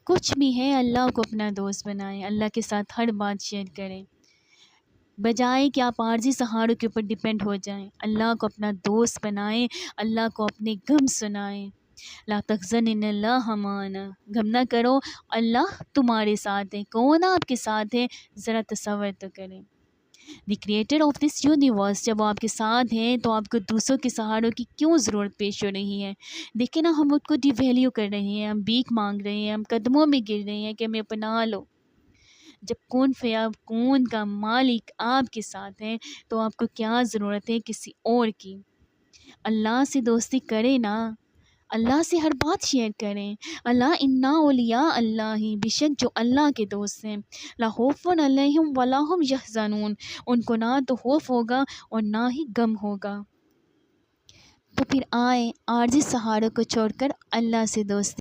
کچھ بھی ہے اللہ کو اپنا دوست بنائیں، اللہ کے ساتھ ہر بات شیئر کریں، بجائے کہ آپ عارضی سہاروں کے اوپر ڈپینڈ ہو جائیں۔ اللہ کو اپنا دوست بنائیں، اللہ کو اپنے غم سنائیں۔ لا تحزن ان اللہ معنا، غم نہ کرو، اللہ تمہارے ساتھ ہے۔ کون آپ کے ساتھ ہے؟ ذرا تصور تو کریں۔ The creator of this universe جب وہ آپ کے ساتھ ہیں تو آپ کو دوسروں کے سہاروں کی کیوں ضرورت پیش ہو رہی ہے؟ دیکھیں نا، ہم اس کو ڈی ویلیو کر رہے ہیں، ہم بھیک مانگ رہے ہیں، ہم قدموں میں گر رہے ہیں کہ ہمیں اپنا لو۔ جب کون فیکون کا مالک آپ کے ساتھ ہے تو آپ کو کیا ضرورت ہے کسی اور کی؟ اللہ سے دوستی کریں نا، اللہ سے ہر بات شیئر کریں۔ اللہ انا اولیاء اللہ ہی، بے شک جو اللہ کے دوست ہیں، لا خوف علیہم ولا ہم یحزنون، ان کو نہ تو خوف ہوگا اور نہ ہی غم ہوگا۔ تو پھر آئیں عارضی سہاروں کو چھوڑ کر اللہ سے دوستی